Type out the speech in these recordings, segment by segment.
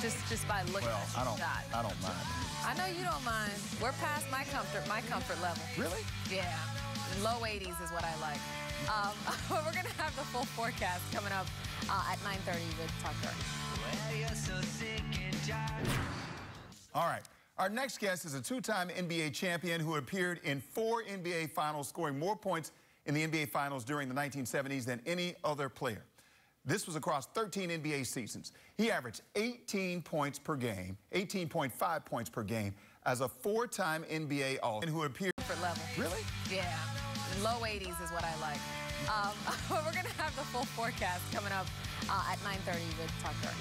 Just by looking at the shot. I don't mind. I know you don't mind. We're past my comfort level. Really? Yeah. Low 80s is what I like. We're going to have the full forecast coming up at 9:30 with Tucker. All right. Our next guest is a two-time NBA champion who appeared in 4 NBA Finals, scoring more points in the NBA Finals during the 1970s than any other player. This was across 13 NBA seasons. He averaged 18 points per game, 18.5 points per game, as a 4-time NBA All-Star who appeared... Comfort level. Really? Yeah. Low 80s is what I like. We're going to have the full forecast coming up at 9:30 with Tucker.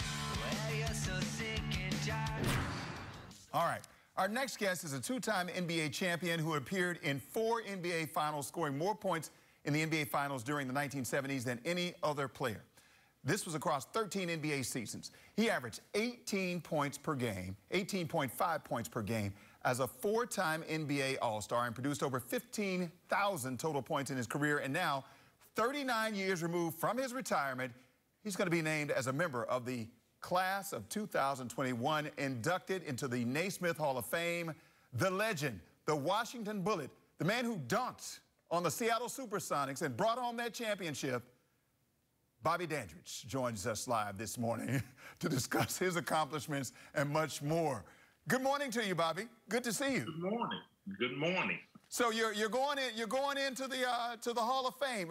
All right. Our next guest is a two-time NBA champion who appeared in 4 NBA Finals, scoring more points in the NBA Finals during the 1970s than any other player. This was across 13 NBA seasons. He averaged 18 points per game, 18.5 points per game, as a 4-time NBA All-Star and produced over 15,000 total points in his career. And now, 39 years removed from his retirement, he's going to be named as a member of the class of 2021, inducted into the Naismith Hall of Fame, the legend, the Washington Bullet, the man who dunked on the Seattle Supersonics and brought home that championship. Bobby Dandridge joins us live this morning to discuss his accomplishments and much more. Good morning to you, Bobby. Good to see you. Good morning. Good morning. So you're going into the Hall of Fame.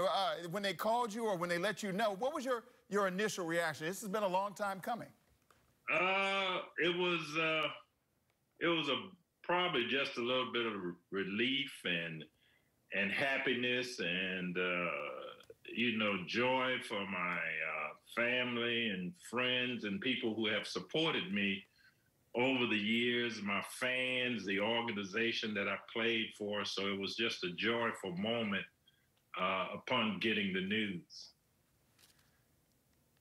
When they called you or when they let you know, what was your initial reaction? This has been a long time coming. It was probably just a little bit of relief and happiness and joy for my family and friends and people who have supported me over the years, my fans, the organization that I played for. So it was just a joyful moment upon getting the news.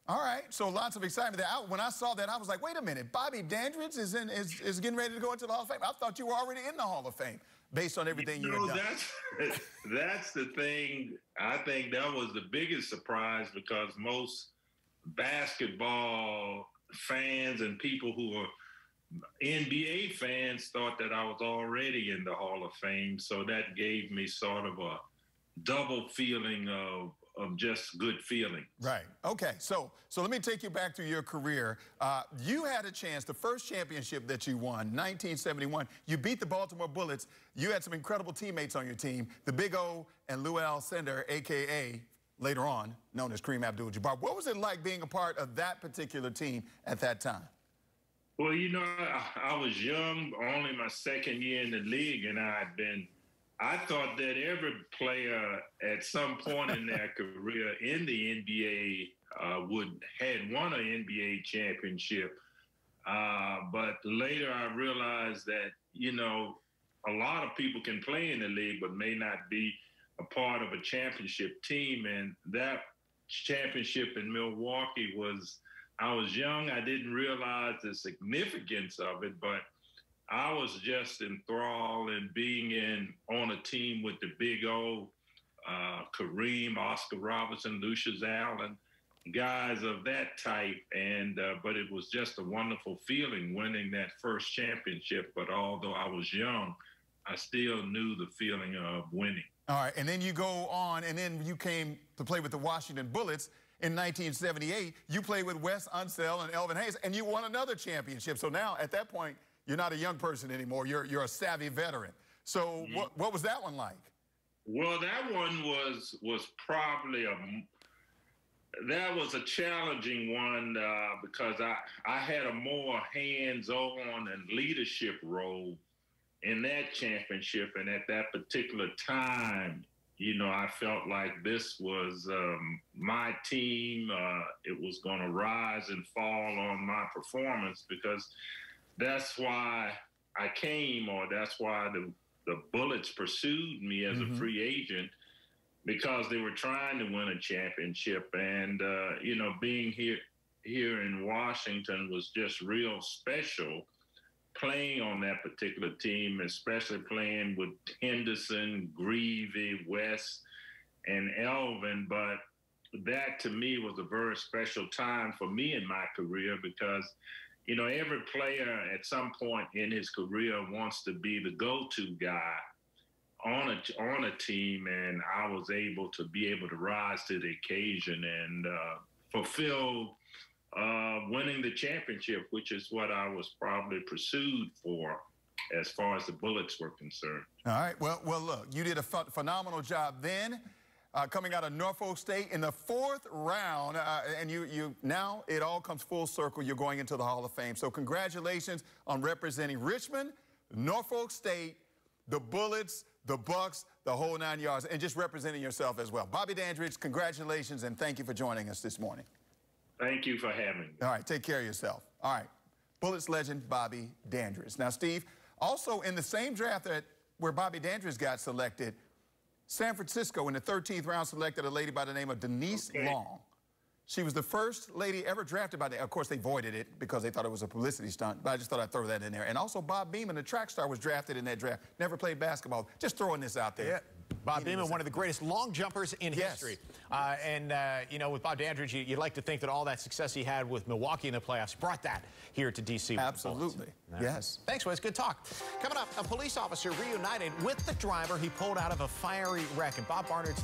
All right, so lots of excitement there. When I saw that, I was like, wait a minute, Bobby Dandridge is getting ready to go into the Hall of Fame. I thought you were already in the Hall of Fame based on everything you had done. That's the thing. I think that was the biggest surprise because most basketball fans and people who are NBA fans thought that I was already in the Hall of Fame. So that gave me sort of a double feeling of just good feeling. Right. Okay. So let me take you back to your career. You had a chance, the first championship that you won, 1971. You beat the Baltimore Bullets. You had some incredible teammates on your team, the Big O and Lou Alcindor, a.k.a. later on known as Kareem Abdul-Jabbar. What was it like being a part of that particular team at that time? Well, I was young, only my second year in the league, and I thought that every player at some point in their career in the NBA had won an NBA championship. But later I realized that, a lot of people can play in the league but may not be a part of a championship team. And that championship in Milwaukee I was young. I didn't realize the significance of it, but I was just enthralled in being on a team with the Big O, Kareem, Oscar Robertson, Lucius Allen, guys of that type. And but it was just a wonderful feeling winning that first championship. But although I was young, I still knew the feeling of winning. All right, and then you go on, and then you came to play with the Washington Bullets in 1978. You played with Wes Unseld and Elvin Hayes, and you won another championship. So now, at that point, you're not a young person anymore. You're a savvy veteran. So what was that one like? Well, that one was probably that was a challenging one because I had a more hands-on and leadership role in that championship. And at that particular time, I felt like this was my team. It was going to rise and fall on my performance because that's why I came, or that's why the Bullets pursued me as a free agent, because they were trying to win a championship. And, being here in Washington was just real special, playing on that particular team, especially playing with Henderson, Greavy, West, and Elvin. But that, to me, was a very special time for me in my career because you know, every player at some point in his career wants to be the go-to guy on a team, and I was able to rise to the occasion and fulfill winning the championship, which is what I was probably pursued for as far as the Bullets were concerned. All right. Well, look, you did a phenomenal job then. Coming out of Norfolk State in the 4th round, and you now it all comes full circle. You're going into the Hall of Fame. So congratulations on representing Richmond, Norfolk State, the Bullets, the Bucks, the whole 9 yards, and just representing yourself as well. Bobby Dandridge, congratulations, and thank you for joining us this morning. Thank you for having me. All right, take care of yourself. All right, Bullets legend Bobby Dandridge. Now, Steve, also in the same draft where Bobby Dandridge got selected, San Francisco in the 13th round selected a lady by the name of Denise Long. She was the first lady ever drafted by of course, they voided it because they thought it was a publicity stunt, but I just thought I'd throw that in there. And also Bob Beamon, the track star, was drafted in that draft. Never played basketball. Just throwing this out there. Yeah. Bob Beamon, one of the greatest long jumpers in history. You know, with Bob Dandridge, you'd like to think that all that success he had with Milwaukee in the playoffs brought that here to D.C. Absolutely. Yes. Thanks, Wes. Good talk. Coming up, a police officer reunited with the driver he pulled out of a fiery wreck. And Bob Barnard's